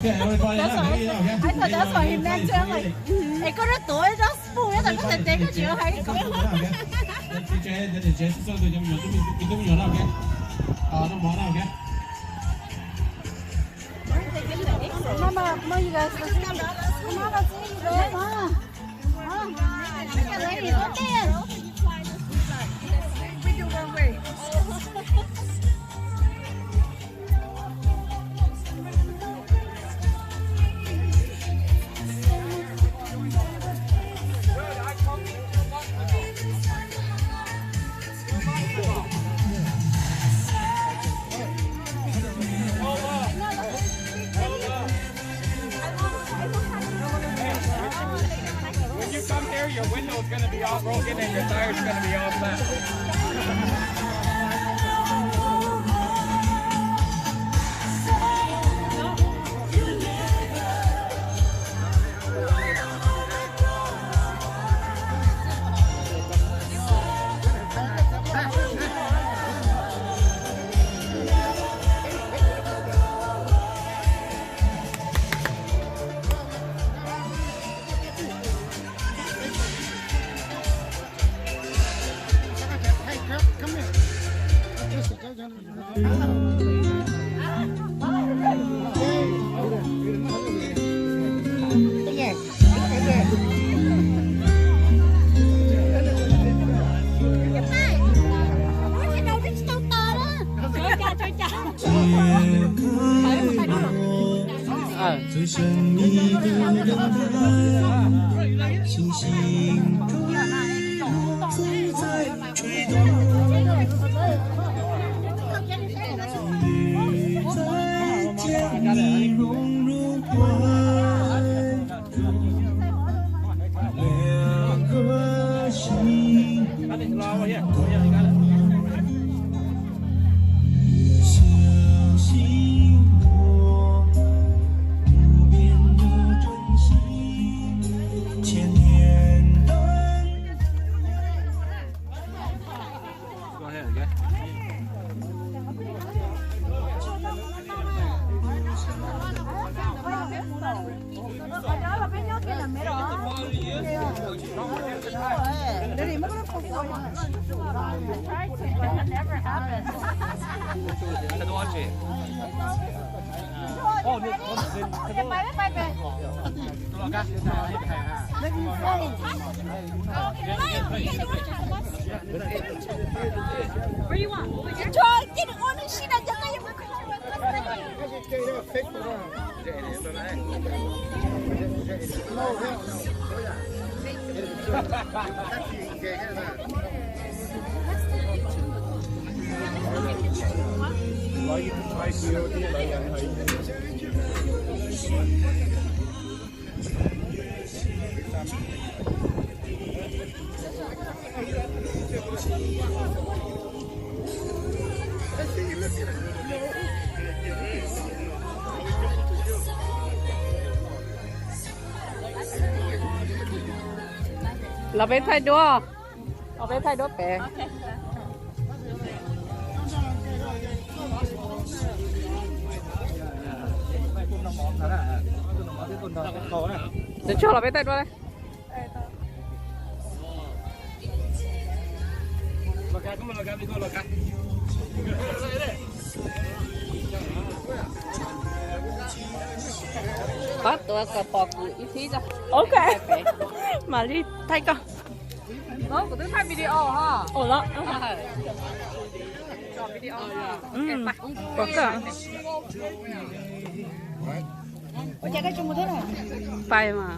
I thought that's what he meant. I'm like, hey, có đứa tuổi đó spoon đó, có thể để cái chuyện hay cái Mama, Mama, you guys listen. Mama, see you there. Lady, look there. We do one way. Your window is going to be all broken and your tires are going to be all flat. Where do you want? Try get it on the sheet. Là bên thay đua, là bên thay đua bè. Để cho là bên tay đua đây. Bắt tôi cả bọc ít tí ra. Ok. Mà đi thay con. Nó của tôi thay video ha. Ồ đó. Video. Có cả. Ủa chạy cái chung một thế này. Phải mà.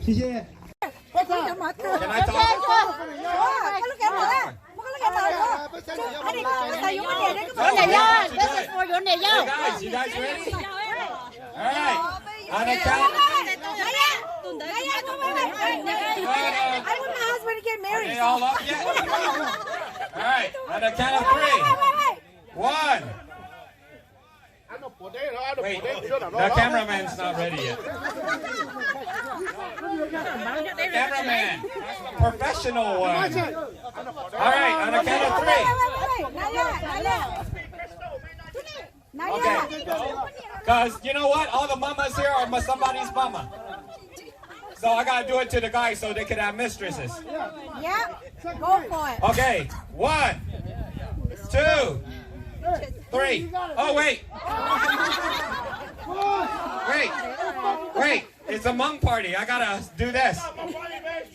Chị. Can I talk? This is for your name. Guys, you guys ready? All right. On the count. I want my husband to get married. Are they all up yet? All right. On the count of 3. 1. Wait, the cameraman's not ready yet. Cameraman, professional one. All right, on the count of 3. Okay. Because you know what? All the mamas here are somebody's mama. So I gotta do it to the guys so they can have mistresses. Yeah, go for it. Okay, 1, 2, 3. Oh wait. Wait. It's a Hmong party. I gotta do this.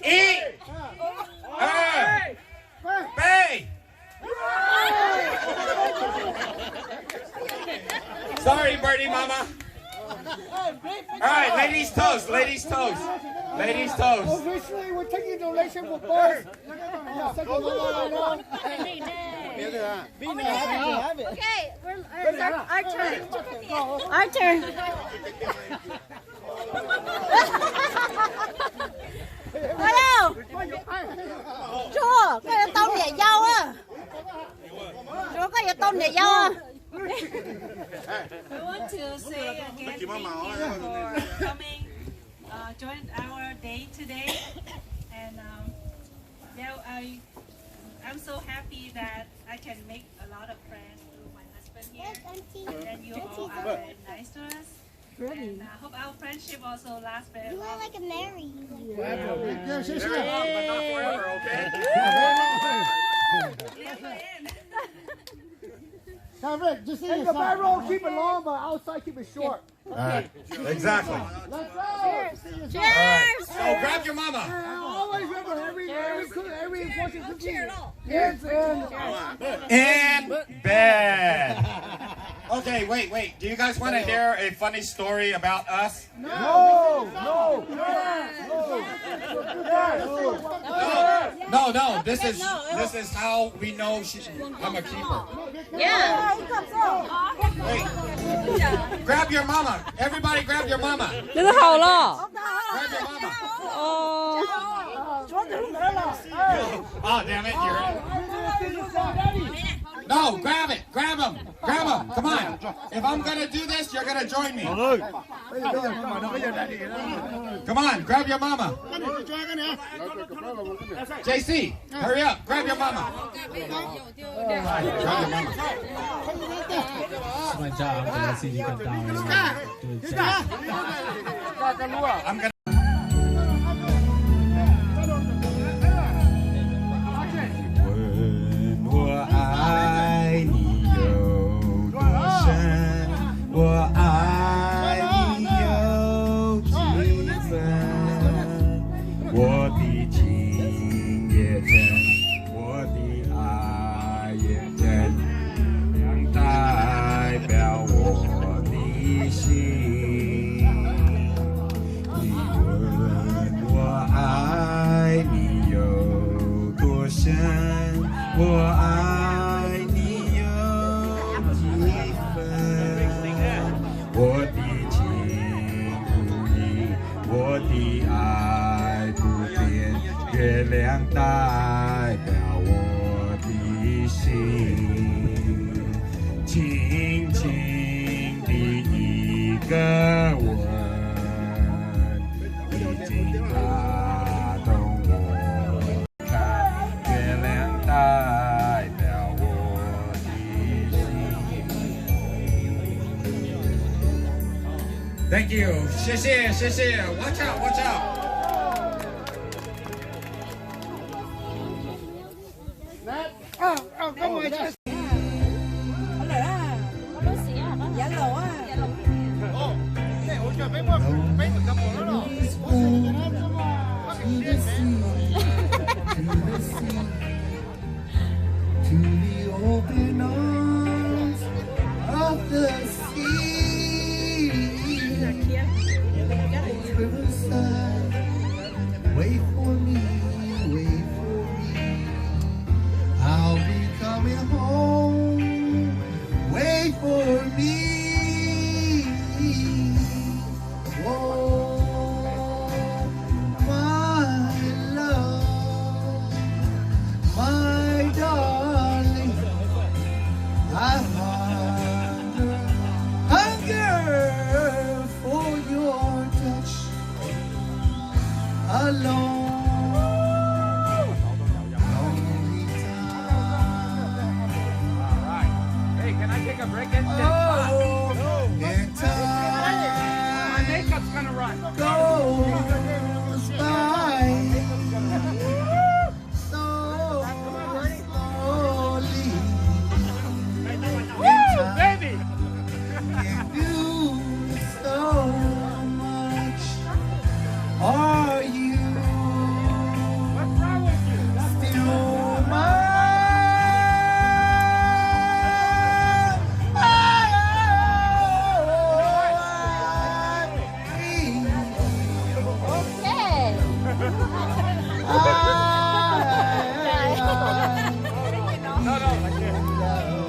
Eat. Bay. Sorry, birdie mama. All right, ladies toast. Ladies toast. Ladies toast. Officially, we're taking donation for birds. Okay, it's our turn. Our turn. Hello. Chúa, có yêu tôm để dâu á. Chúa có yêu tôm để dâu á. I want to say again thank you for coming, join our day today, and I'm so happy that I can make a lot of friends through my husband here, and you all are very nice to us. And I hope our friendship also lasts very long. You are like a Mary. Just in the back row, keep it long, but outside keep it short. All right, exactly. Let's go. Cheers. Right. So grab your mama. Always remember every important cookie. Kids In bed. Okay, wait. Do you guys want to hear a funny story about us? No. This is how we know I'm a keeper. Yeah. Wait. Grab your mama. Everybody grab your mama. 这是好了。 Grab your mama. 哦。 Oh, damn it. No, grab it. Grab him. Come on. If I'm going to do this, you're going to join me. Come on, grab your mama. JC, hurry up. Grab your mama. Grab your mama. I'm going to... Thank you. 谢谢. Watch out. To the open arms of the sea. Riverside, wait for me. I'll be coming home. Wait for me. Oh, my love, my darling, I wonder a break it. And time My makeup's gonna run. goes by so slowly. Baby! Can do so much. Are you What's wrong with you? still mine? Okay. No, I can't.